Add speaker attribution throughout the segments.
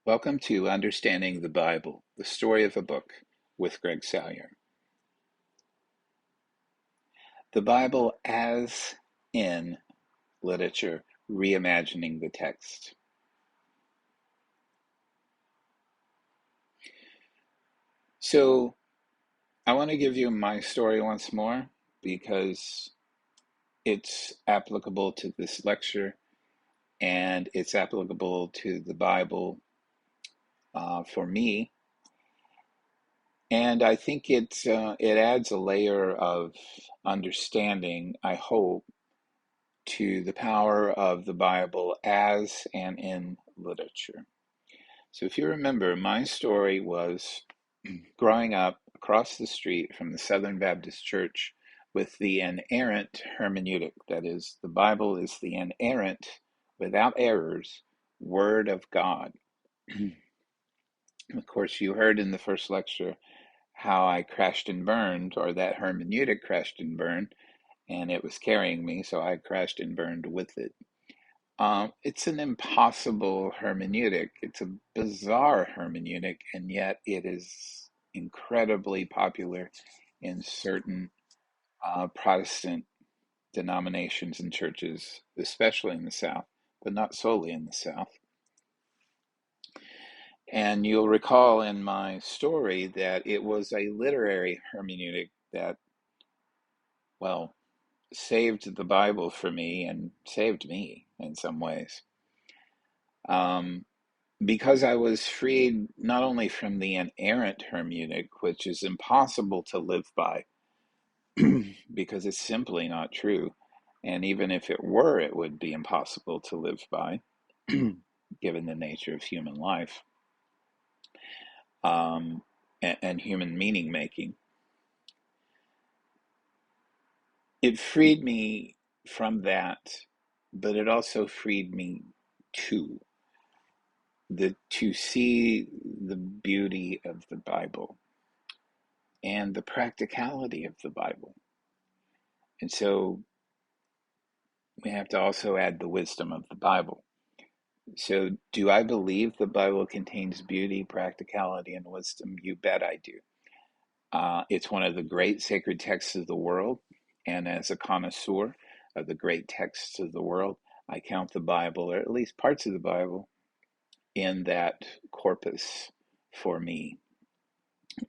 Speaker 1: Welcome to Understanding the Bible, the Story of a Book with Greg Salyer. The Bible as in literature, reimagining the text. So I want to give you my story once more because it's applicable to this lecture and it's applicable to the Bible for me. And I think it adds a layer of understanding, I hope, to the power of the Bible as and in literature. So, if you remember, my story was growing up across the street from the Southern Baptist Church with the inerrant hermeneutic. That is, the Bible is the inerrant, without errors, Word of God. Of course, you heard in the first lecture how I crashed and burned, or that hermeneutic crashed and burned, and it was carrying me, so I crashed and burned with it. It's an impossible hermeneutic. It's a bizarre hermeneutic, and yet it is incredibly popular in certain Protestant denominations and churches, especially in the South, but not solely in the South. And you'll recall in my story that it was a literary hermeneutic that, well, saved the Bible for me and saved me in some ways. Um, because I was freed not only from the inerrant hermeneutic, which is impossible to live by because it's simply not true. And even if it were, it would be impossible to live by, given the nature of human life and human meaning making. It freed me from that, but it also freed me to to see the beauty of the Bible and the practicality of the Bible. And so we have to also add the wisdom of the Bible. So, do I believe the Bible contains beauty, practicality, and wisdom? You bet I do. It's one of the great sacred texts of the world. And as a connoisseur of the great texts of the world, I count the Bible, or at least parts of the Bible, in that corpus for me.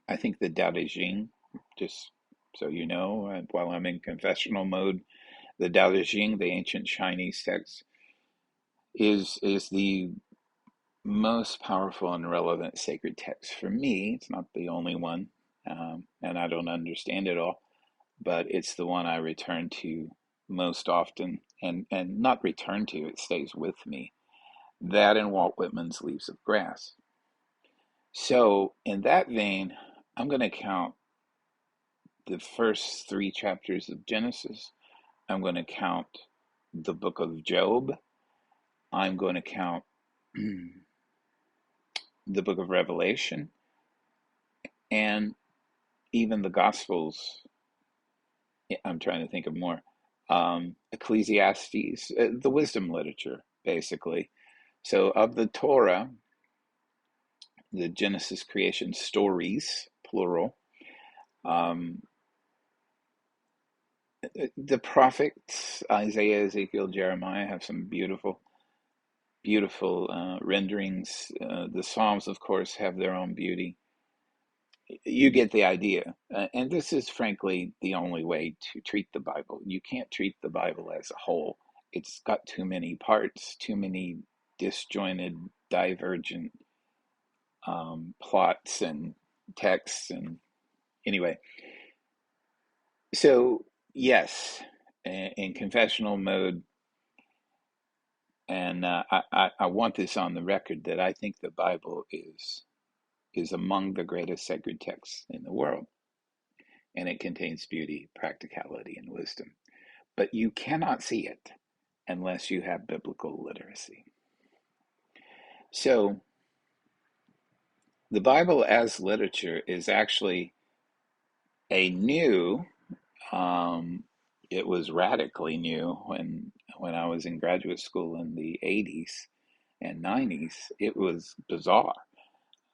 Speaker 1: I think the Tao Te Ching, just so you know, while I'm in confessional mode, the Tao Te Ching, the ancient Chinese text, is the most powerful and relevant sacred text for me. It's not the only one, and I don't understand it all, but it's the one I return to most often, and not return to, it stays with me. That and Walt Whitman's Leaves of Grass. So, in that vein, I'm going to count the first three chapters of Genesis. I'm going to count the book of Job. I'm going to count the book of Revelation and even the Gospels. I'm trying to think of more. Ecclesiastes, the wisdom literature, basically. So, of the Torah, the Genesis creation stories, plural, um, the prophets, Isaiah, Ezekiel, Jeremiah, have some beautiful, beautiful renderings. The Psalms, of course, have their own beauty. You get the idea. And this is frankly the only way to treat the Bible. You can't treat the Bible as a whole. It's got too many parts, too many disjointed, divergent plots and texts. And anyway, so yes, in confessional mode, and I want this on the record that I think the Bible is among the greatest sacred texts in the world, and it contains beauty, practicality, and wisdom. But you cannot see it unless you have biblical literacy. So, the Bible as literature is actually a new, um, it was radically new when I was in graduate school in the 80s. and 90s, it was bizarre.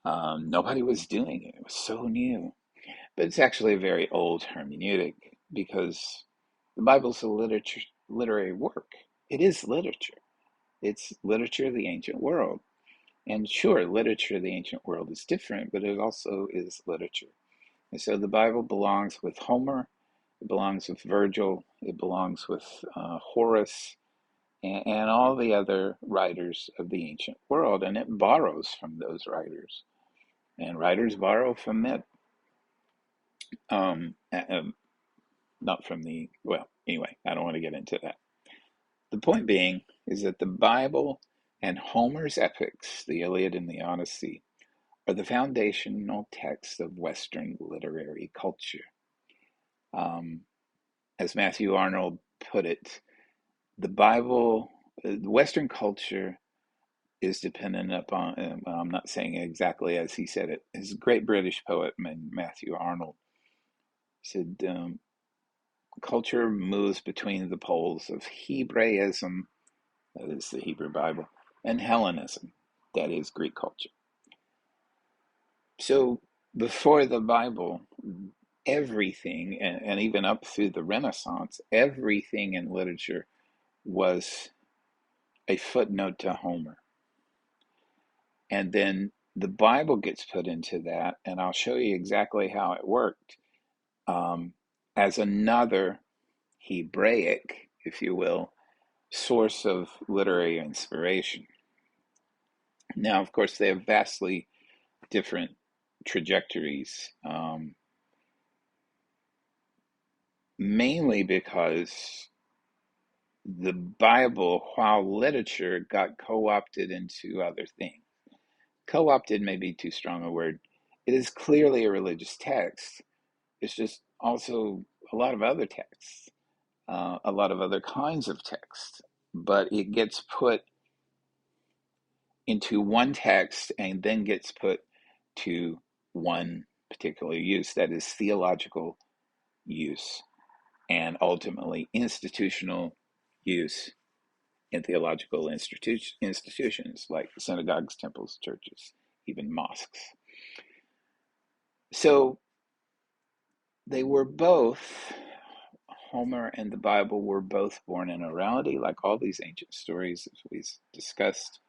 Speaker 1: Nobody was doing it. It was so new. But it's actually a very old hermeneutic because the Bible's a literary work. It is literature. It's literature of the ancient world. And sure, literature of the ancient world is different, but it also is literature. And so the Bible belongs with Homer, it belongs with Virgil, it belongs with Horace, and all the other writers of the ancient world, and it borrows from those writers. And writers borrow from it. Um, Not from the, well, anyway, I don't want to get into that. The point being is that the Bible and Homer's epics, the Iliad and the Odyssey, are the foundational texts of Western literary culture. Um, as Matthew Arnold put it, the Bible, Western culture is dependent upon, I'm not saying it exactly as he said it, his great British poet, Matthew Arnold, said, culture moves between the poles of Hebraism, that is the Hebrew Bible, and Hellenism, that is Greek culture. So before the Bible, everything, and even up through the Renaissance, everything in literature was a footnote to Homer. And then the Bible gets put into that, and I'll show you exactly how it worked, um, as another Hebraic, if you will, source of literary inspiration. Now, of course, they have vastly different trajectories, mainly because the Bible, while literature, got co opted into other things. Co opted may be too strong a word. It is clearly a religious text. It's just also a lot of other texts, a lot of other kinds of texts, but it gets put into one text and then gets put to one particular use, that is theological use, and ultimately institutional use in theological institutions like synagogues, temples, churches, even mosques. So they were both, Homer and the Bible were both born in orality, like all these ancient stories, as we discussed.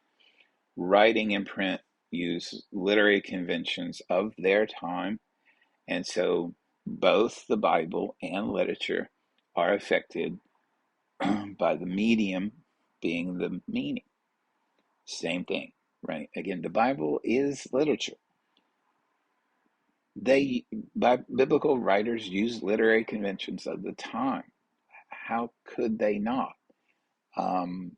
Speaker 1: Writing in print use literary conventions of their time, and so both the Bible and literature are affected by the medium being the meaning. Same thing, right? Again, the Bible is literature. They, biblical writers use literary conventions of the time. How could they not? Um,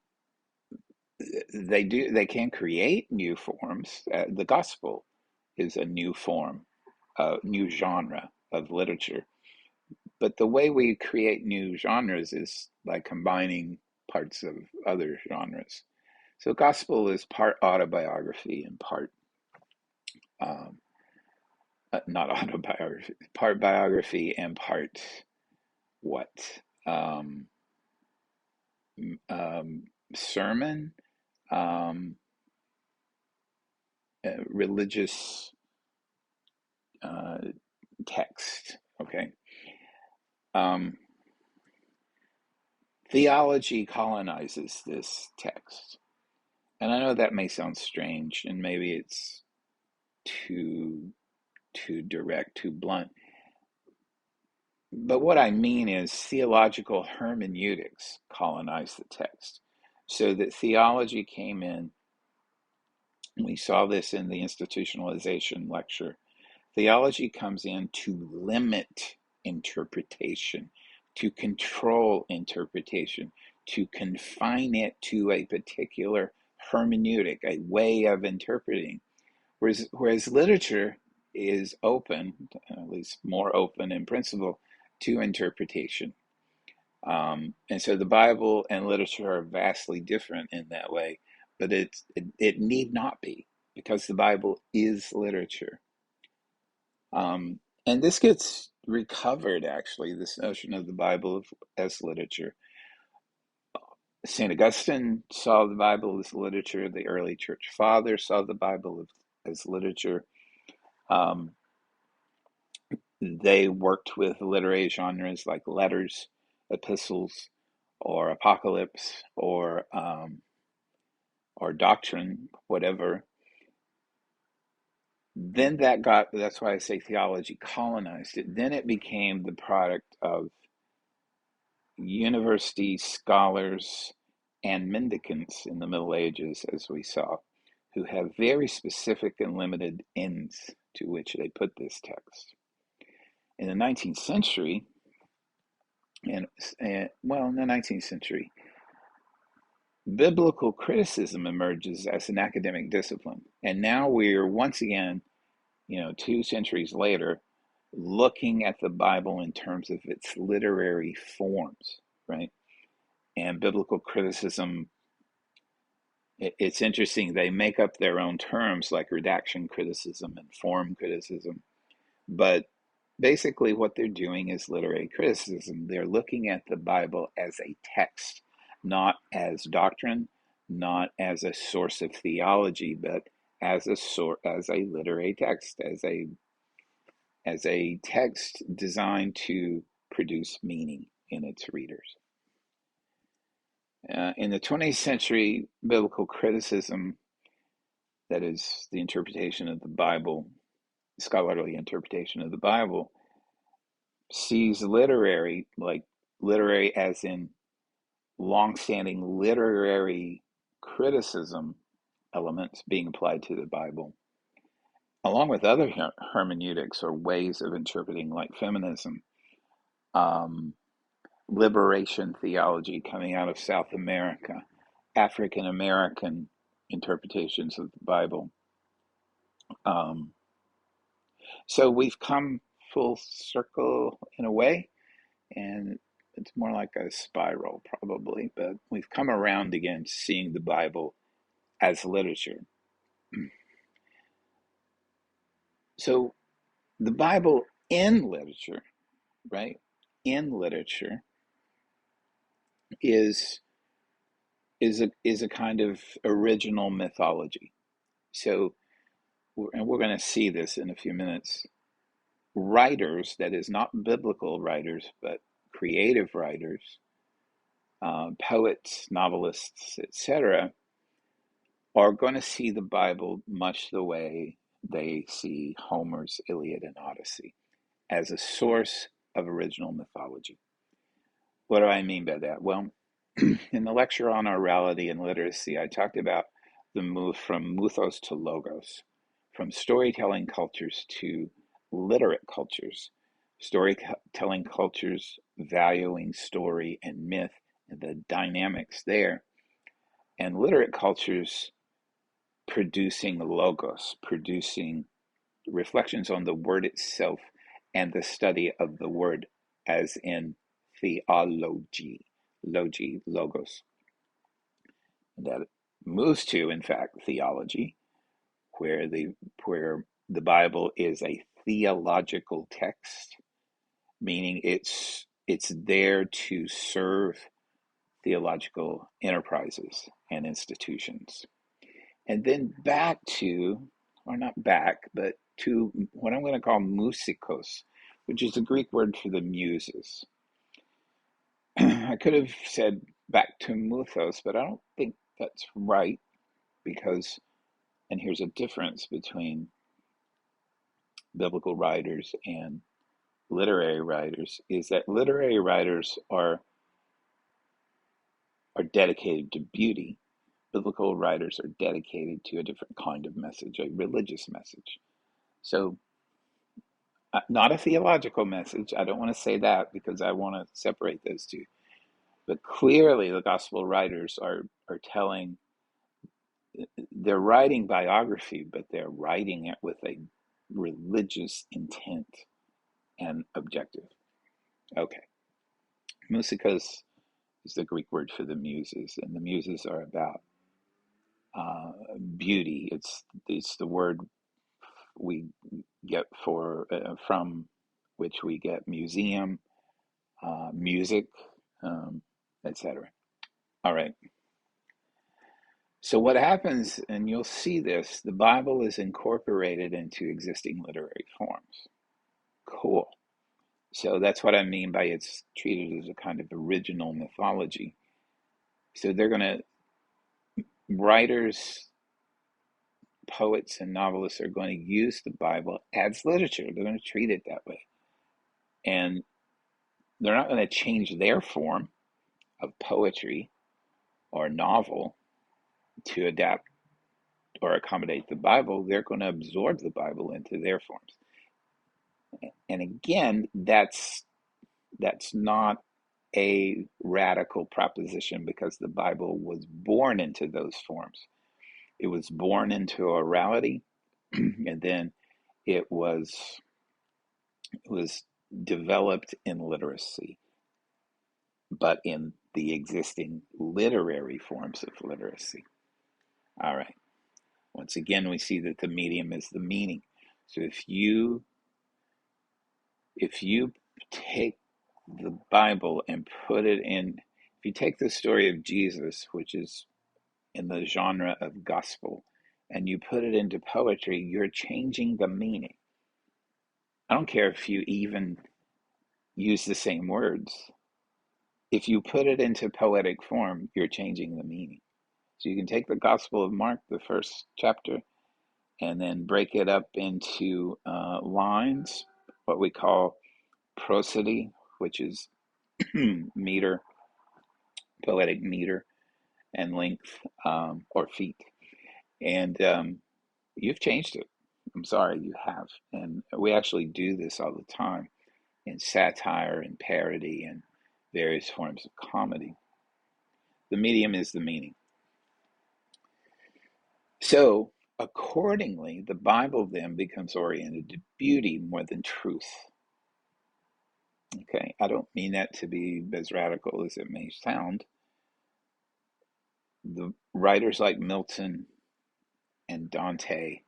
Speaker 1: they do. They can create new forms. The gospel is a new form, a new genre of literature. But the way we create new genres is by combining parts of other genres. So gospel is part autobiography and part um, not autobiography, part biography and part what? Um, um, Sermon, um, religious uh, text. Okay. Um, Theology colonizes this text. And I know that may sound strange, and maybe it's too too direct, too blunt. But what I mean is theological hermeneutics colonized the text. So that theology came in, we saw this in the institutionalization lecture. Theology comes in to limit interpretation, to control interpretation, to confine it to a particular hermeneutic, a way of interpreting. Whereas literature is open, at least more open in principle, to interpretation. And so the Bible and literature are vastly different in that way, but it need not be, because the Bible is literature. And this gets recovered, actually, this notion of the Bible as literature, St. Augustine saw the Bible as literature. The early church fathers saw the Bible as literature. Um, they worked with literary genres like letters, epistles, or apocalypse, or doctrine, whatever. Then that's why I say theology colonized it. Then it became the product of university scholars and mendicants in the Middle Ages, as we saw, who have very specific and limited ends to which they put this text. In the 19th century, in the 19th century, biblical criticism emerges as an academic discipline. And now we're once again, 2 centuries later, looking at the Bible in terms of its literary forms, right? And biblical criticism, it's interesting, they make up their own terms like redaction criticism and form criticism. But basically, what they're doing is literary criticism. They're looking at the Bible as a text, not as doctrine, not as a source of theology, but as a literary text, as a text designed to produce meaning in its readers. In the 20th century, biblical criticism, that is the interpretation of the Bible, scholarly interpretation of the Bible, sees literary as in long-standing literary criticism elements being applied to the Bible, along with other hermeneutics or ways of interpreting, like feminism, um, liberation theology coming out of South America, African American interpretations of the Bible. Um, so we've come full circle in a way, and it's more like a spiral probably, but we've come around again to seeing the Bible as literature. So the Bible in literature, right? In literature is a kind of original mythology. So, and we're going to see this in a few minutes. Writers, that is not biblical writers, but creative writers, poets, novelists, etc., are going to see the Bible much the way they see Homer's Iliad and Odyssey, as a source of original mythology. What do I mean by that? Well, in the lecture on orality and literacy, I talked about the move from mythos to logos, from storytelling cultures to literate cultures, storytelling cultures valuing story and myth and the dynamics there, and literate cultures producing logos, producing reflections on the word itself and the study of the word, as in theology, logos. That moves to, in fact, theology, where the Bible is a theological text, meaning it's there to serve theological enterprises and institutions. And then back to, or not back, but to what I'm going to call musikos, which is the Greek word for the muses. I could have said back to muthos, but I don't think that's right, because, and here's a difference between biblical writers and literary writers, is that literary writers are dedicated to beauty. Biblical writers are dedicated to a different kind of message, a religious message. So, not a theological message. I don't want to say that, because I want to separate those two. But clearly, the gospel writers are telling, they're writing biography, but they're writing it with a religious intent and objective. Okay. Musikos is the Greek word for the muses, and the muses are about beauty. It's the word we get from which we get museum, music, etc. All right. So what happens, and you'll see this, the Bible is incorporated into existing literary forms. Cool. So that's what I mean by it's treated as a kind of original mythology. So they're going to, writers, poets, and novelists are going to use the Bible as literature. They're going to treat it that way. And they're not going to change their form of poetry or novel to adapt or accommodate the Bible. They're going to absorb the Bible into their forms. And again, that's not a radical proposition because the Bible was born into those forms. It was born into orality, and then it was developed in literacy, but in the existing literary forms of literacy. All right. Once again, we see that the medium is the meaning. So if you take the Bible and put it in, if you take the story of Jesus, which is in the genre of gospel, and you put it into poetry, you're changing the meaning. I don't care if you even use the same words. If you put it into poetic form, you're changing the meaning. So you can take the Gospel of Mark, the first chapter, and then break it up into lines, what we call prosody, which is meter, poetic meter, and length, or feet. And you've changed it. I'm sorry, you have. And we actually do this all the time in satire and parody and various forms of comedy. The medium is the meaning. So, accordingly, the Bible then becomes oriented to beauty more than truth. Okay, I don't mean that to be as radical as it may sound. The writers like Milton and Dante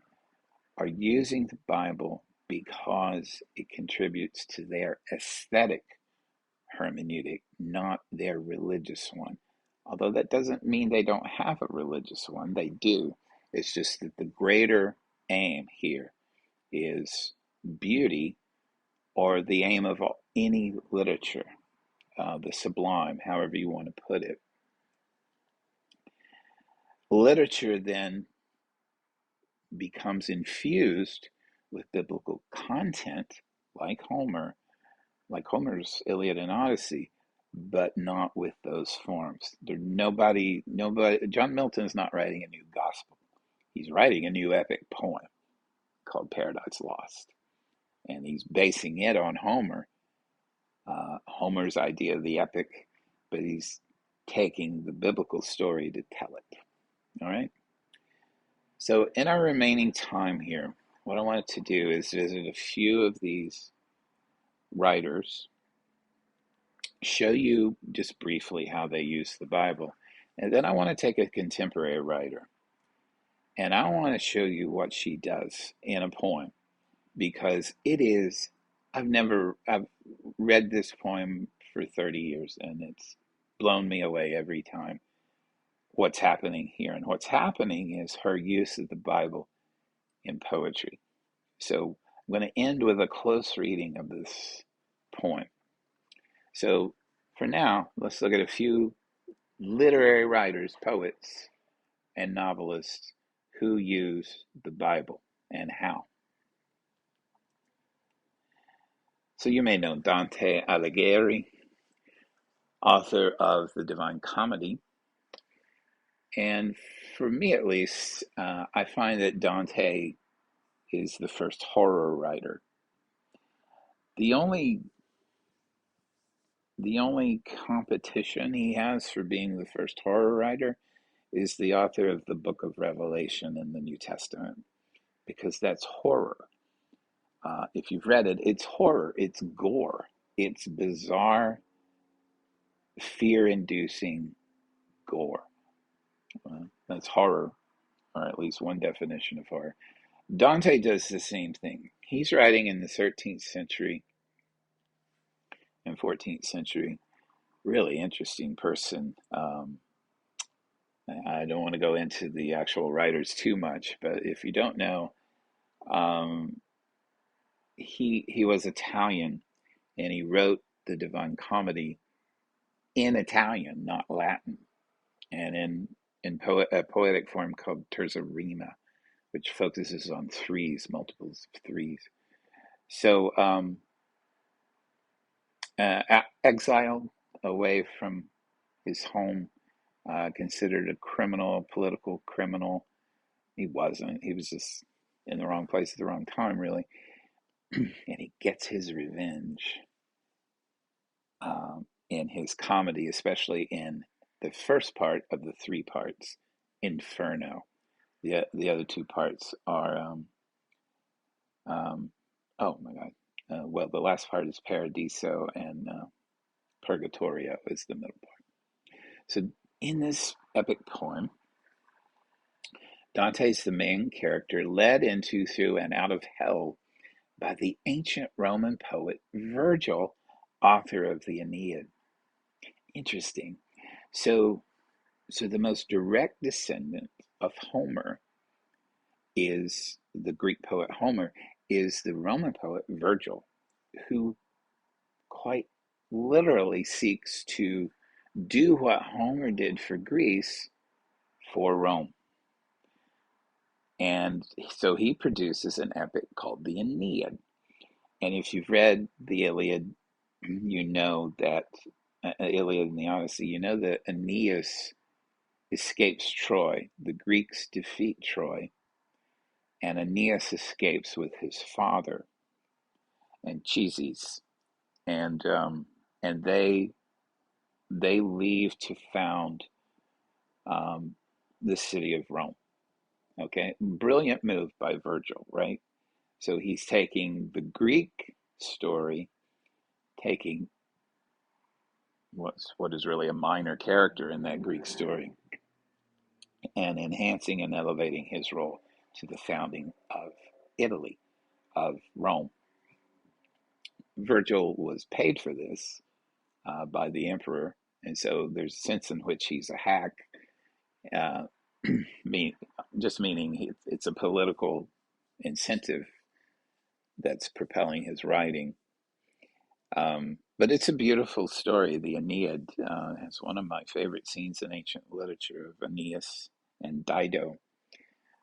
Speaker 1: are using the Bible because it contributes to their aesthetic hermeneutic, not their religious one. Although that doesn't mean they don't have a religious one, they do. It's just that the greater aim here is beauty, or the aim of any literature, the sublime, however you want to put it. Literature then becomes infused with biblical content, like Homer's Iliad and Odyssey, but not with those forms. Nobody. John Milton is not writing a new gospel. He's writing a new epic poem called Paradise Lost, and he's basing it on Homer's idea of the epic, but he's taking the biblical story to tell it. All right. So in our remaining time here, what I wanted to do is visit a few of these writers, show you just briefly how they use the Bible, and then I want to take a contemporary writer and I want to show you what she does in a poem, because it is, I've read this poem for 30 years and it's blown me away every time what's happening here. And what's happening is her use of the Bible in poetry. So I'm going to end with a close reading of this poem. So for now, let's look at a few literary writers, poets, and novelists who use the Bible and how. So you may know Dante Alighieri, author of the Divine Comedy. And for me at least, I find that Dante is the first horror writer. The only the only competition he has for being the first horror writer is the author of the Book of Revelation in the New Testament, because that's horror. If you've read it, it's horror, it's gore, it's bizarre, fear-inducing gore. That's horror, or at least one definition of horror. Dante does the same thing. He's writing in the 13th century and 14th century. Really interesting person. I don't want to go into the actual writers too much, but if you don't know, um, he was Italian, and he wrote the Divine Comedy in Italian, not Latin, and in a poetic form called terza rima, which focuses on threes, multiples of threes. So, exiled away from his home, considered a criminal, political criminal. He wasn't. He was just in the wrong place at the wrong time, really. And he gets his revenge in his comedy, especially in the first part of the three parts, Inferno. The other two parts are, um, oh my God. Well, the last part is Paradiso, and Purgatorio is the middle part. So, in this epic poem, Dante's the main character, led into, through, and out of hell by the ancient Roman poet Virgil, author of the Aeneid. Interesting. So, so the most direct descendant of Homer is the Greek poet Homer, is the Roman poet Virgil, who quite literally seeks to do what Homer did for Greece for Rome. And so he produces an epic called the Aeneid. And if you've read the Iliad, you know that Iliad and the Odyssey, you know that Aeneas escapes Troy. The Greeks defeat Troy, and Aeneas escapes with his father Anchises, and and they leave to found um, the city of Rome. Okay, brilliant move by Virgil, right? So he's taking the Greek story, taking what is really a minor character in that Greek story, and enhancing and elevating his role to the founding of Italy, of Rome. Virgil was paid for this by the emperor, and so there's a sense in which he's a hack, uh, mean, just meaning it's a political incentive that's propelling his writing. But it's a beautiful story. The Aeneid has one of my favorite scenes in ancient literature of Aeneas and Dido,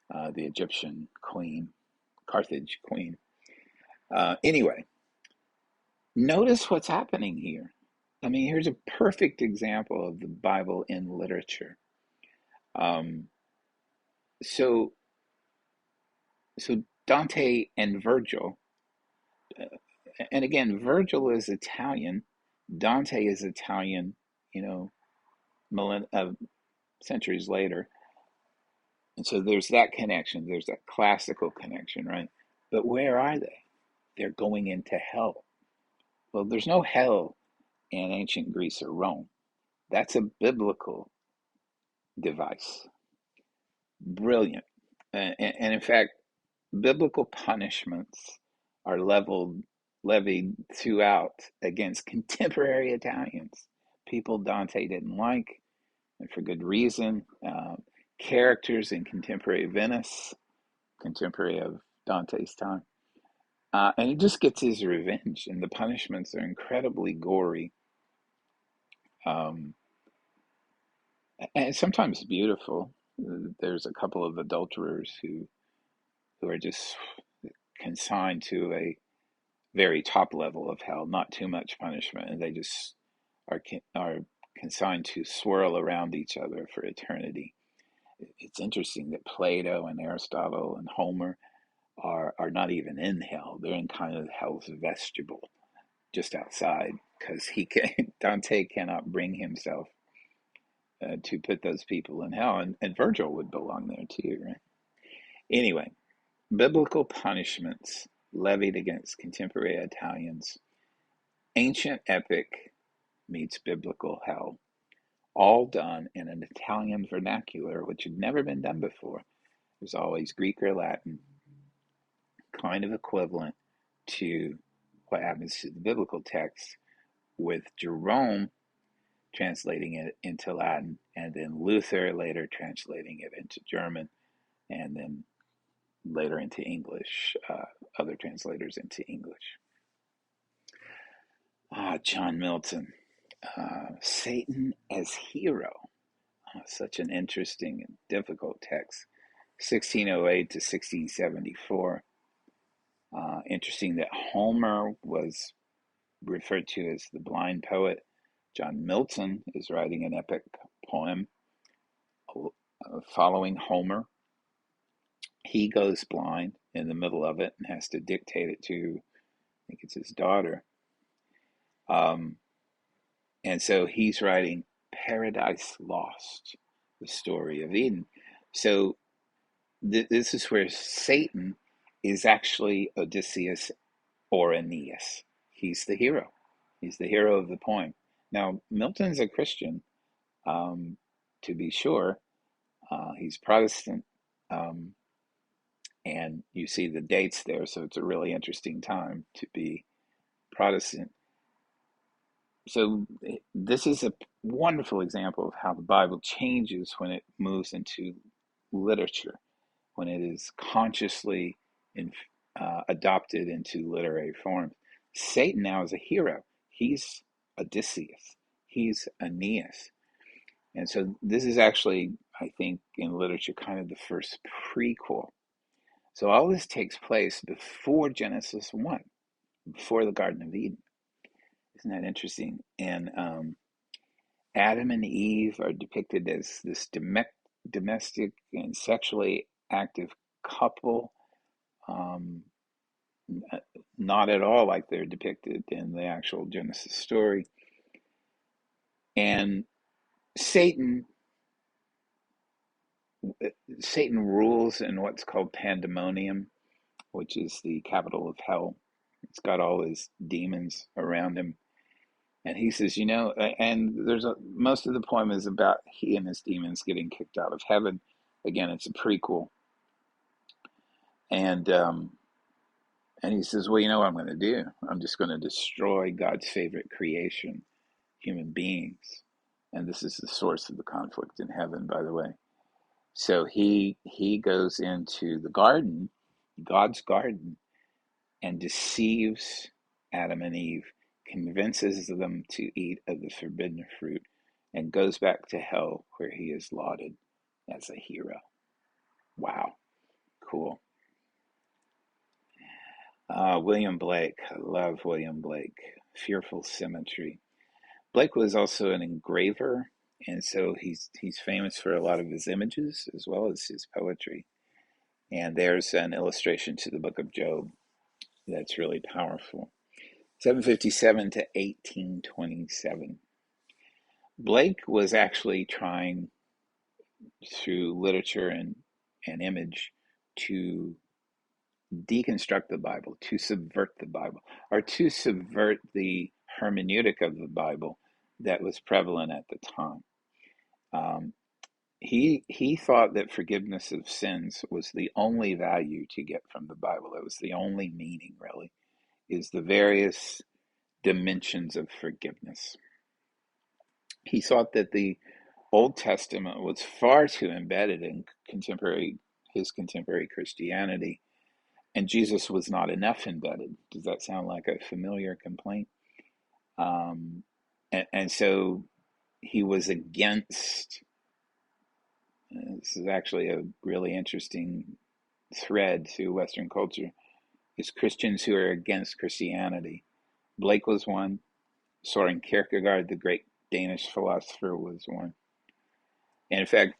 Speaker 1: the Egyptian queen, Carthage queen. Anyway, notice what's happening here. I mean, here's a perfect example of the Bible in literature. Um, so, so Dante and Virgil, uh, and again, Virgil is Italian, Dante is Italian, you know, centuries later. And so there's that connection, there's that classical connection, right? But where are they? They're going into hell. Well, there's no hell in ancient Greece or Rome. That's a biblical device. Brilliant. And in fact, biblical punishments are levied throughout against contemporary Italians, people Dante didn't like, and for good reason. Characters in contemporary Venice, contemporary of Dante's time. And he just gets his revenge, and the punishments are incredibly gory, um, and sometimes beautiful. There's a couple of adulterers who are just consigned to a very top level of hell, not too much punishment, and they just are consigned to swirl around each other for eternity. It's interesting that Plato and Aristotle and Homer are not even in hell. They're in kind of hell's vestibule, just outside, because Dante cannot bring himself to put those people in hell, and Virgil would belong there too, right? Anyway, biblical punishments levied against contemporary Italians, ancient epic meets biblical hell, all done in an Italian vernacular, which had never been done before. There's always Greek or Latin, kind of equivalent to what happens to the biblical text, with Jerome translating it into Latin and then Luther later translating it into German, and then later into English, other translators into English. John Milton, Satan as Hero. Such an interesting and difficult text. 1608 to 1674. Interesting that Homer was referred to as the blind poet. John Milton is writing an epic poem following Homer. He goes blind in the middle of it and has to dictate it to, I think it's his daughter. And so he's writing Paradise Lost, the story of Eden. So this is where Satan is actually Odysseus or Aeneas. He's the hero. He's the hero of the poem. Now, Milton's a Christian, to be sure. He's Protestant, and you see the dates there, so it's a really interesting time to be Protestant. So this is a wonderful example of how the Bible changes when it moves into literature, when it is consciously adopted into literary forms. Satan now is a hero. He's Odysseus. He's Aeneas. And so this is actually, I think, in literature, kind of the first prequel. So all this takes place before Genesis 1, before the Garden of Eden. Isn't that interesting? And Adam and Eve are depicted as this domestic and sexually active couple, not at all like they're depicted in the actual Genesis story. And Satan rules in what's called pandemonium, which is the capital of hell. It's got all his demons around him. And he says, and most of the poem is about he and his demons getting kicked out of heaven. Again, it's a prequel. And he says, well, you know what I'm going to do? I'm just going to destroy God's favorite creation, human beings. And this is the source of the conflict in heaven, by the way. So he goes into the garden, God's garden, and deceives Adam and Eve, convinces them to eat of the forbidden fruit, and goes back to hell where he is lauded as a hero. Wow, cool. William Blake, I love William Blake. Fearful Symmetry. Blake was also an engraver, and so he's famous for a lot of his images as well as his poetry. And there's an illustration to the book of Job that's really powerful. 757 to 1827. Blake was actually trying through literature and image to deconstruct the Bible, to subvert the Bible, or to subvert the hermeneutic of the Bible that was prevalent at the time. He thought that forgiveness of sins was the only value to get from the Bible. It was the only meaning, really, is the various dimensions of forgiveness. He thought that the Old Testament was far too embedded in his contemporary Christianity, and Jesus was not enough embedded. Does that sound like a familiar complaint? And so he was against. This is actually a really interesting thread through Western culture. Is Christians who are against Christianity. Blake was one. Soren Kierkegaard, the great Danish philosopher, was one. And in fact,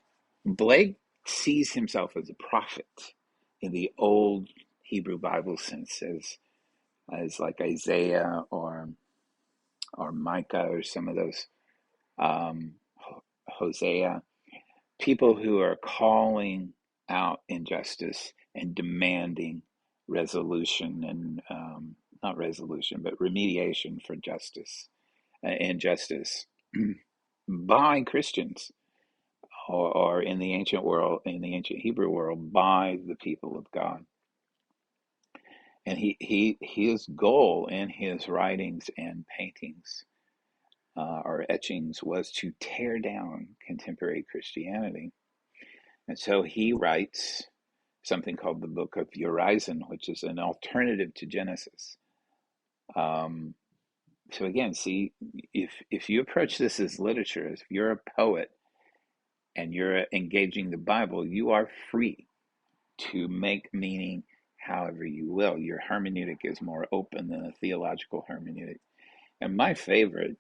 Speaker 1: Blake sees himself as a prophet in the old Hebrew Bible sense, as like Isaiah or Micah or some of those, Hosea, people who are calling out injustice and demanding resolution and not resolution, but remediation for injustice by Christians, or in the ancient world, in the ancient Hebrew world, by the people of God. And his goal in his writings and paintings or etchings was to tear down contemporary Christianity. And so he writes something called the Book of Horizon, which is an alternative to Genesis. Um, so again, see, if you approach this as literature, if you're a poet and you're engaging the Bible, you are free to make meaning however you will. Your hermeneutic is more open than a theological hermeneutic. And my favorite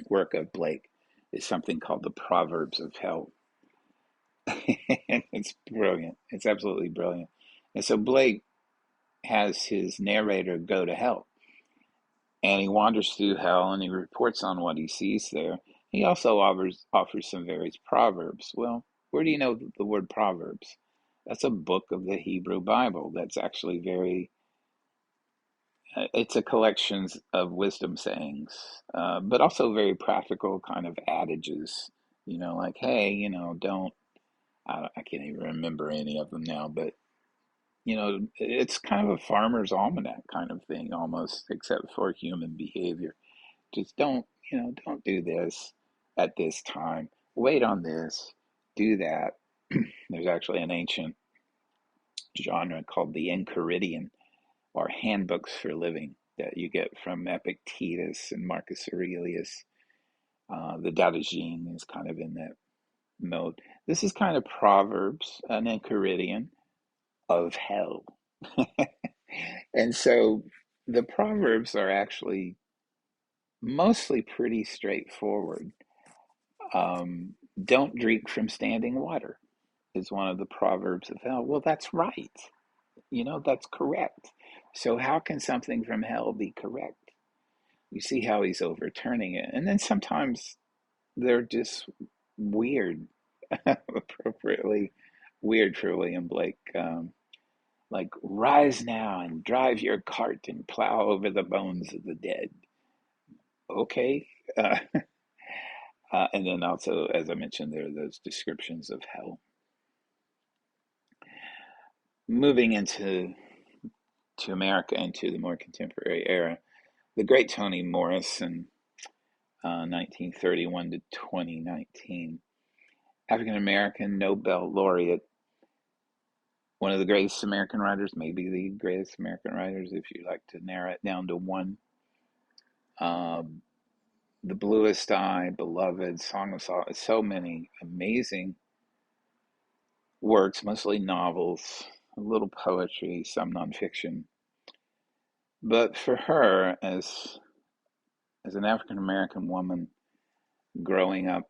Speaker 1: work of Blake is something called the Proverbs of Hell. It's brilliant. It's absolutely brilliant. And so Blake has his narrator go to hell, and he wanders through hell and he reports on what he sees there. He also offers some various proverbs. Well, where do you know the word proverbs? That's a book of the Hebrew Bible. That's actually very it's a collection of wisdom sayings, but also very practical kind of adages. Like, hey, don't. I can't even remember any of them now, but it's kind of a farmer's almanac kind of thing almost, except for human behavior. Just don't do this at this time. Wait on this, do that. There's actually an ancient genre called the Enchiridion, or handbooks for living, that you get from Epictetus and Marcus Aurelius. The Datajing is kind of in that mode. This is kind of Proverbs, an Enchiridion of hell. And so the Proverbs are actually mostly pretty straightforward. Um, don't drink from standing water is one of the Proverbs of hell. Well, that's right. That's correct. So how can something from hell be correct? You see how he's overturning it. And then sometimes they're just weird, appropriately weird for William Blake. Like, rise now and drive your cart and plow over the bones of the dead. Okay. Uh, and then also, as I mentioned, there are those descriptions of hell. Moving into America, into the more contemporary era, the great Toni Morrison, 1931 to 2019, African American Nobel laureate, one of the greatest American writers, maybe the greatest American writers, if you like to narrow it down to one. The Bluest Eye, Beloved, Song of Solitude, so many amazing works, mostly novels, a little poetry, some nonfiction. But for her, as an African American woman growing up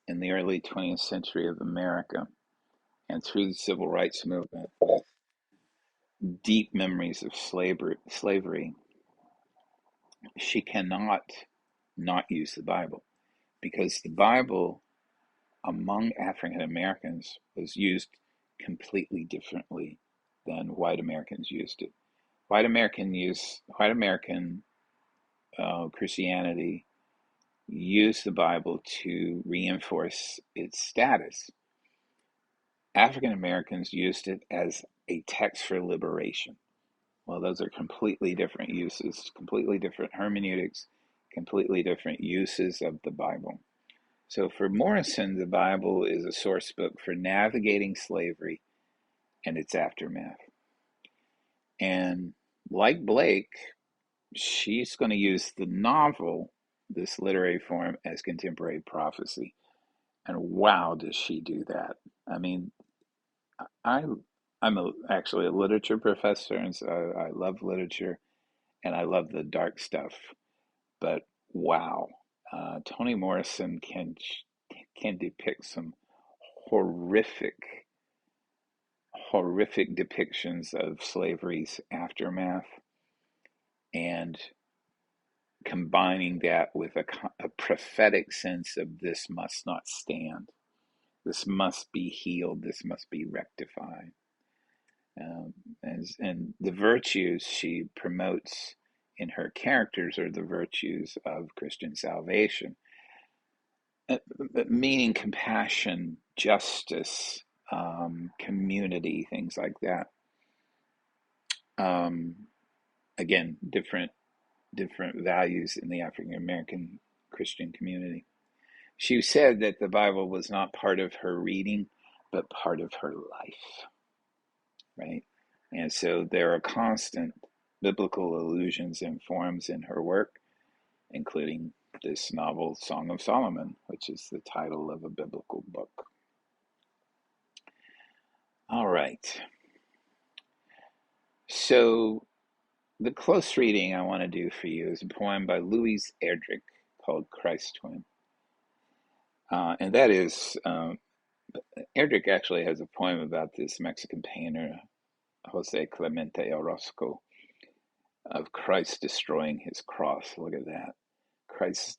Speaker 1: in the early 20th century of America and through the civil rights movement, with deep memories of slavery, she cannot not use the Bible, because the Bible among African Americans was used completely differently than white Americans used it. White American Christianity used the Bible to reinforce its status. African Americans used it as a text for liberation. Well, those are completely different uses, completely different hermeneutics, completely different uses of the Bible. So for Morrison, the Bible is a source book for navigating slavery and its aftermath. And like Blake, she's going to use the novel, this literary form, as contemporary prophecy. And wow, does she do that? I mean, I, actually a literature professor, and so I love literature and I love the dark stuff. But wow, Toni Morrison can depict some horrific, horrific depictions of slavery's aftermath, and combining that with a prophetic sense of this must not stand, this must be healed, this must be rectified. Um, and the virtues she promotes in her characters are the virtues of Christian salvation, uh, meaning compassion, justice, community, things like that. Um, Again, different different values in the African American Christian community. She said that the Bible was not part of her reading, but part of her life, right? And so there are constant biblical allusions and forms in her work, including this novel, Song of Solomon, which is the title of a biblical book. All right. So the close reading I want to do for you is a poem by Louise Erdrich called Christ Twin. And that is, Erdrich actually has a poem about this Mexican painter, Jose Clemente Orozco, of Christ destroying his cross. Look at that. Christ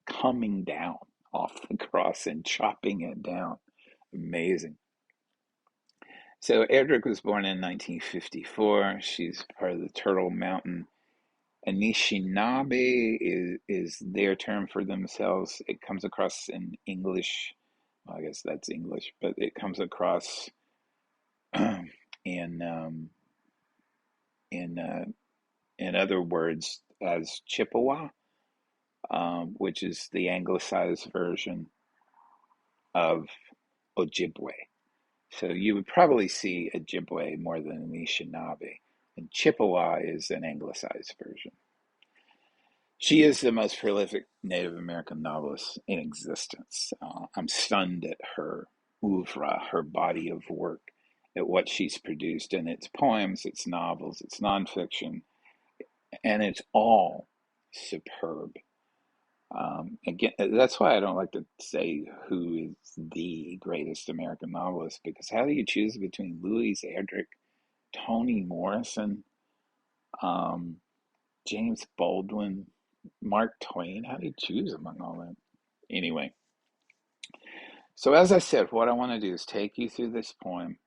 Speaker 1: coming down off the cross and chopping it down. Amazing. So Erdrich was born in 1954. She's part of the Turtle Mountain Anishinaabe is their term for themselves. It comes across in English. Well, I guess that's English, but it comes across in in uh, in other words as Chippewa, which is the anglicized version of Ojibwe. So you would probably see Ojibwe more than Anishinaabe, and Chippewa is an anglicized version. She is the most prolific Native American novelist in existence. I'm stunned at her oeuvre, her body of work, at what she's produced, and its poems, its novels, its nonfiction, and it's all superb. Again, that's why I don't like to say who is the greatest American novelist, because how do you choose between Louise Erdrich, Toni Morrison, um, James Baldwin, Mark Twain? How do you choose among all that? Anyway, so as I said, what I want to do is take you through this poem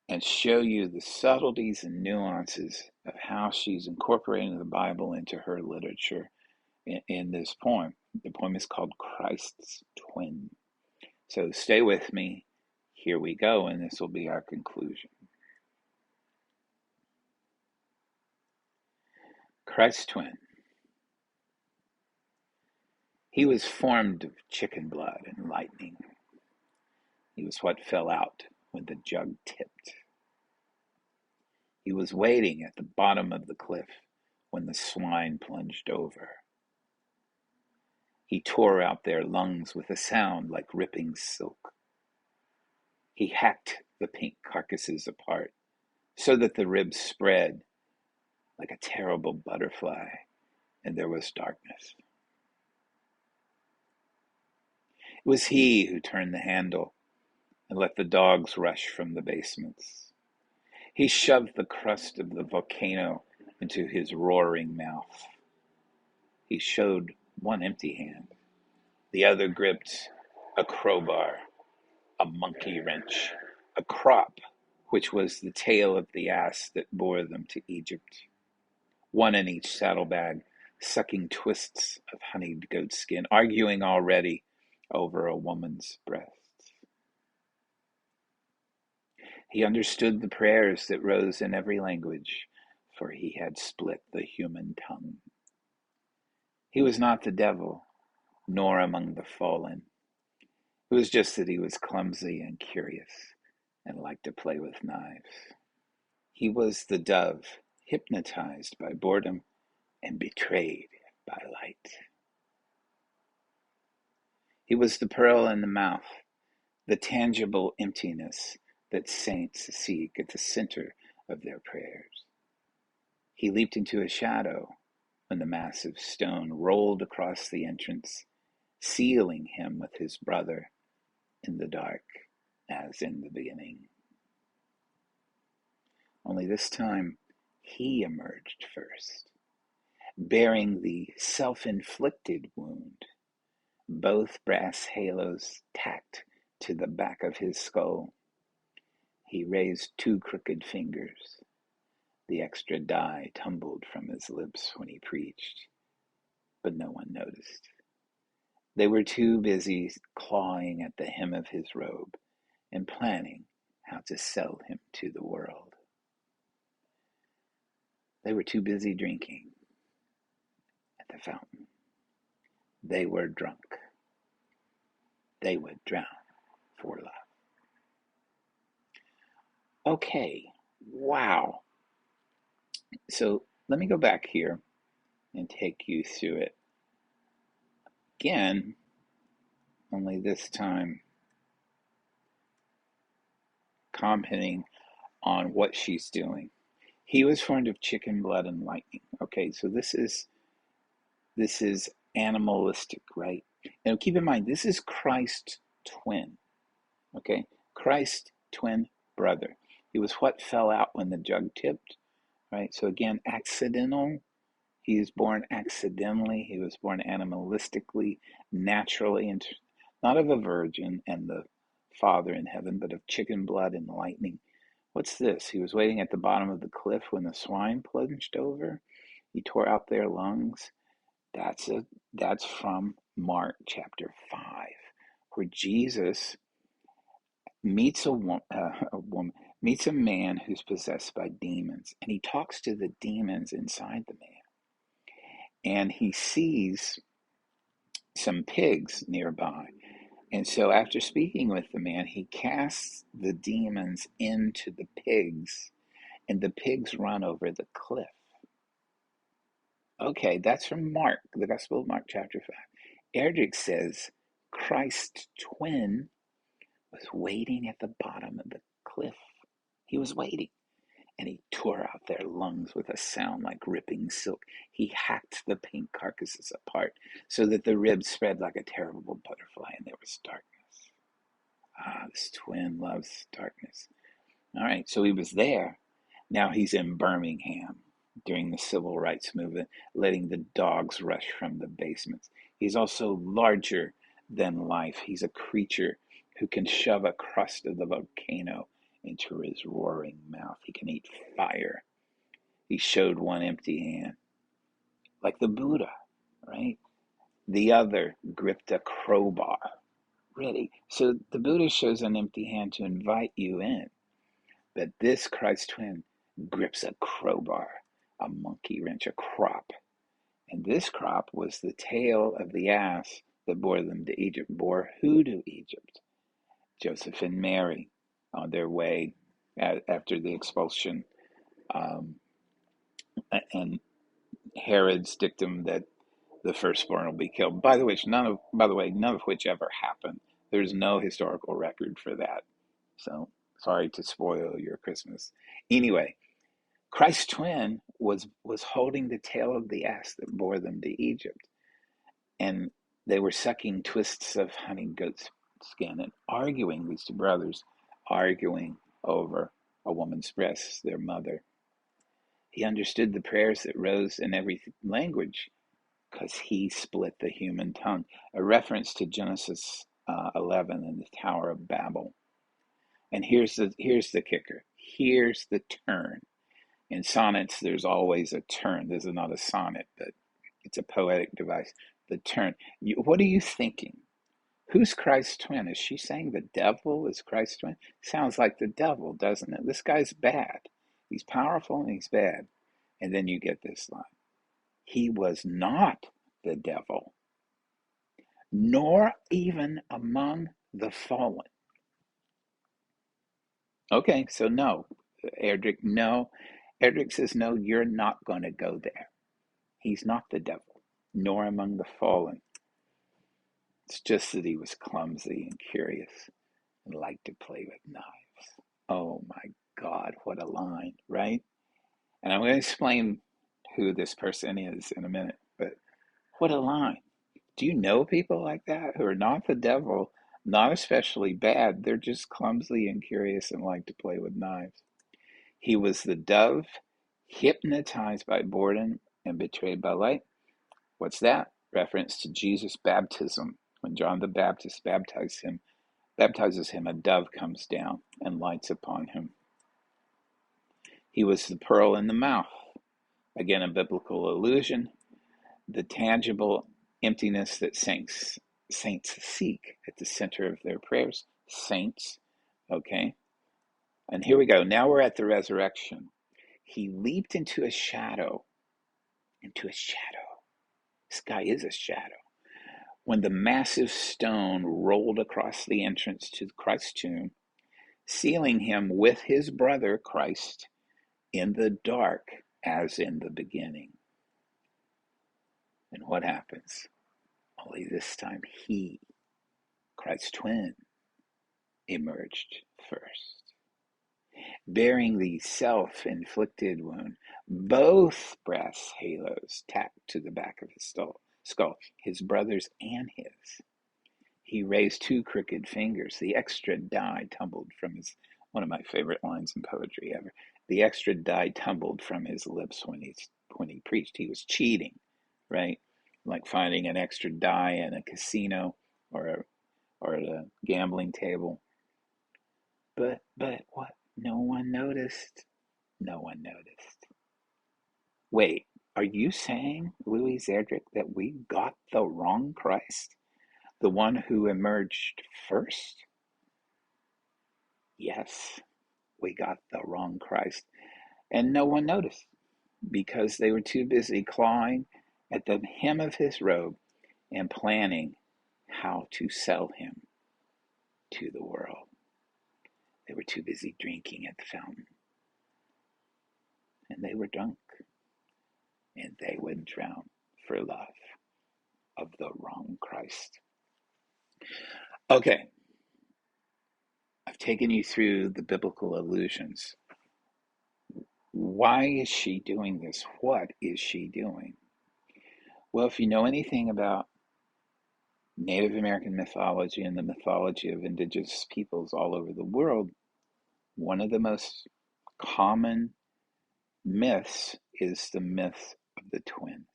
Speaker 1: and show you the subtleties and nuances of how she's incorporating the Bible into her literature in this poem. The poem is called Christ's Twin. So stay with me. Here we go, and this will be our conclusion. Christ's Twin. He was formed of chicken blood and lightning. He was what fell out when the jug tipped. He was waiting at the bottom of the cliff when the swine plunged over. He tore out their lungs with a sound like ripping silk. He hacked the pink carcasses apart so that the ribs spread like a terrible butterfly, and there was darkness. It was he who turned the handle and let the dogs rush from the basements. He shoved the crust of the volcano into his roaring mouth. He showed one empty hand. The other gripped a crowbar, a monkey wrench, a crop, which was the tail of the ass that bore them to Egypt. One in each saddlebag, sucking twists of honeyed goatskin, arguing already over a woman's breasts. He understood the prayers that rose in every language, for he had split the human tongue. He was not the devil, nor among the fallen. It was just that he was clumsy and curious and liked to play with knives. He was the dove, hypnotized by boredom and betrayed by light. He was the pearl in the mouth, the tangible emptiness that saints seek at the center of their prayers. He leaped into a shadow when the massive stone rolled across the entrance, sealing him with his brother in the dark as in the beginning. Only this time he emerged first, bearing the self-inflicted wound, both brass halos tacked to the back of his skull. He raised two crooked fingers. The extra dye tumbled from his lips when he preached, but no one noticed. They were too busy clawing at the hem of his robe and planning how to sell him to the world. They were too busy drinking the fountain. They were drunk. They would drown for love. Okay, wow. So let me go back here and take you through it again, only this time commenting on what she's doing. He was formed of chicken blood and lightning. Okay, so this is animalistic, right? Now keep in mind, this is Christ's twin. Okay, Christ's twin brother. He was what fell out when the jug tipped, right? So again, accidental. He was born accidentally. He was born animalistically, naturally, and not of a virgin and the Father in heaven, but of chicken blood and lightning. What's this? He was waiting at the bottom of the cliff when the swine plunged over. He tore out their lungs. That's from Mark chapter 5, where Jesus meets meets a man who's possessed by demons, and he talks to the demons inside the man, and he sees some pigs nearby. And so after speaking with the man, he casts the demons into the pigs, and the pigs run over the cliff. Okay, that's from Mark, the Gospel of Mark, chapter 5. Erdrich says Christ's twin was waiting at the bottom of the cliff. He was waiting, and he tore out their lungs with a sound like ripping silk. He hacked the pink carcasses apart so that the ribs spread like a terrible butterfly, and there was darkness. Ah, this twin loves darkness. All right, so he was there. Now he's in Birmingham during the civil rights movement, letting the dogs rush from the basements. He's also larger than life. He's a creature who can shove a crust of the volcano into his roaring mouth. He can eat fire. He showed one empty hand, like the Buddha, right? The other gripped a crowbar. Really? So the Buddha shows an empty hand to invite you in. But this Christ twin grips a crowbar, a monkey wrench, a crop. And this crop was the tail of the ass that bore them to Egypt. Bore who to Egypt? Joseph and Mary on their way after the expulsion, and Herod's dictum that the firstborn will be killed. By the way, none of which ever happened. There's no historical record for that. So sorry to spoil your Christmas. Anyway, Christ's twin was holding the tail of the ass that bore them to Egypt, and they were sucking twists of honey goat skin and arguing. These two brothers arguing over a woman's breasts, their mother. He understood the prayers that rose in every language because he split the human tongue. A reference to Genesis 11 and the Tower of Babel. And here's the kicker. Here's the turn. In sonnets, there's always a turn. This is not a sonnet, but it's a poetic device. The turn. What are you thinking? Who's Christ's twin? Is she saying the devil is Christ's twin? Sounds like the devil, doesn't it? This guy's bad. He's powerful and he's bad. And then you get this line. He was not the devil, nor even among the fallen. Okay, so no. Erdrich, no. Erdrich says, no, you're not going to go there. He's not the devil, nor among the fallen. It's just that he was clumsy and curious and liked to play with knives. Oh my God, what a line, right? And I'm going to explain who this person is in a minute, but what a line. Do you know people like that who are not the devil, not especially bad? They're just clumsy and curious and like to play with knives. He was the dove, hypnotized by boredom and betrayed by light. What's that? Reference to Jesus' baptism. When John the Baptist baptizes him, a dove comes down and lights upon him. He was the pearl in the mouth. Again, a biblical allusion. The tangible emptiness that saints seek at the center of their prayers. Saints, okay? And here we go. Now we're at the resurrection. He leaped into a shadow. Sky is a shadow. When the massive stone rolled across the entrance to Christ's tomb, sealing him with his brother Christ in the dark as in the beginning. And what happens? Only this time he, Christ's twin, emerged first, bearing the self-inflicted wound, both brass halos tacked to the back of his skull, his brother's and his. He raised two crooked fingers. The extra die tumbled from his, one of my favorite lines in poetry ever. The extra die tumbled from his lips when he preached. He was cheating, right? Like finding an extra die in a casino or at a gambling table. But what? No one noticed. No one noticed. Wait, are you saying, Louise Erdrich, that we got the wrong Christ? The one who emerged first? Yes, we got the wrong Christ. And no one noticed because they were too busy clawing at the hem of his robe and planning how to sell him to the world. They were too busy drinking at the fountain. And they were drunk. And they would drown for love of the wrong Christ. Okay, I've taken you through the biblical allusions. Why is she doing this? What is she doing? Well, if you know anything about Native American mythology and the mythology of indigenous peoples all over the world, one of the most common myths is the myth of the twins.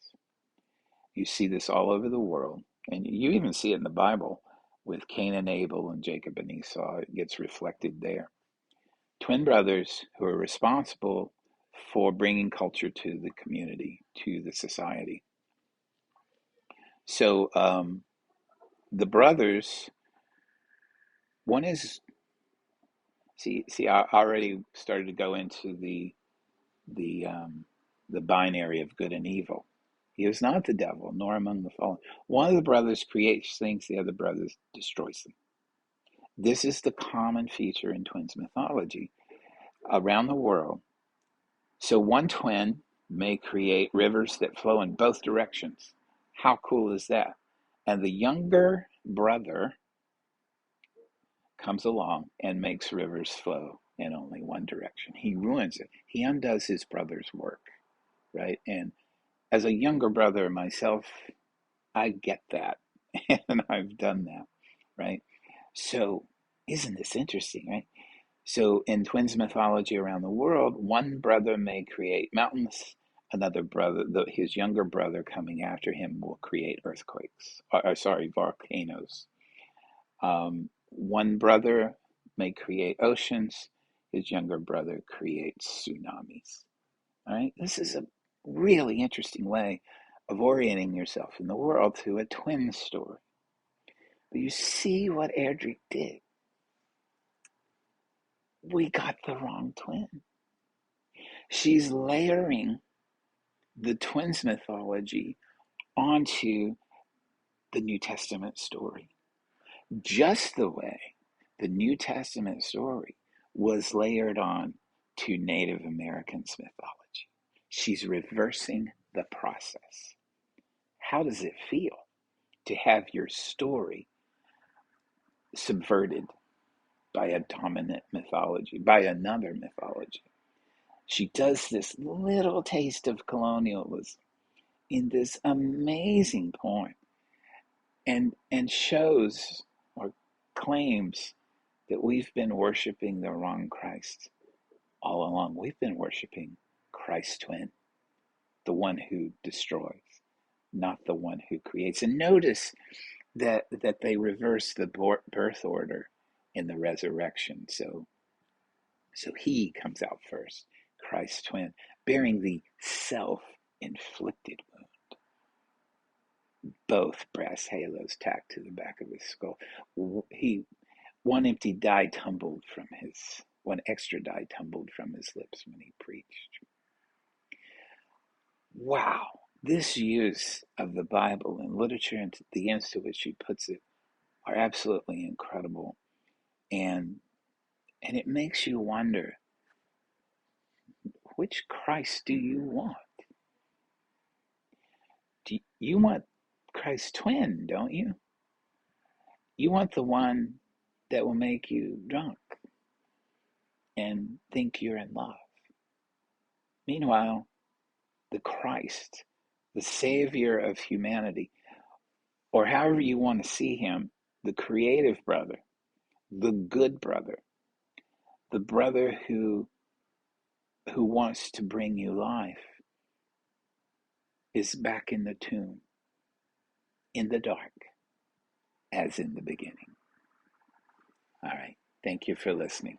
Speaker 1: You see this all over the world, and you even see it in the Bible with Cain and Abel and Jacob and Esau. It gets reflected there. Twin brothers who are responsible for bringing culture to the community, to the society. So the brothers, one is, I already started to go into the binary of good and evil. He is not the devil, nor among the fallen. One of the brothers creates things, the other brother destroys them. This is the common feature in twins mythology around the world. So one twin may create rivers that flow in both directions. How cool is that? And the younger brother comes along and makes rivers flow in only one direction. He ruins it. He undoes his brother's work, right? And as a younger brother myself, I get that. And I've done that, right? So isn't this interesting, right? So in twins mythology around the world, one brother may create mountains, another brother, his younger brother coming after him will create earthquakes, volcanoes. One brother may create oceans, his younger brother creates tsunamis. All right, this is a really interesting way of orienting yourself in the world through a twin story. But you see what Erdrich did. We got the wrong twin. She's layering the twins mythology onto the New Testament story, just the way the New Testament story was layered on to Native Americans' mythology. She's reversing the process. How does it feel to have your story subverted by a dominant mythology, by another mythology? She does this little taste of colonialism in this amazing poem and shows or claims that we've been worshiping the wrong Christ all along. We've been worshiping Christ's twin, the one who destroys, not the one who creates. And notice that they reverse the birth order in the resurrection. So he comes out first, Christ's twin, bearing the self-inflicted wound. Both brass halos tacked to the back of his skull. One extra die tumbled from his lips when he preached. Wow, this use of the Bible in literature and the ends to which she puts it are absolutely incredible. And it makes you wonder, which Christ do you want? You want Christ's twin, don't you? You want the one that will make you drunk and think you're in love. Meanwhile, the Christ, the Savior of humanity, or however you want to see him, the creative brother, the good brother, the brother who wants to bring you life, is back in the tomb, in the dark, as in the beginning. All right. Thank you for listening.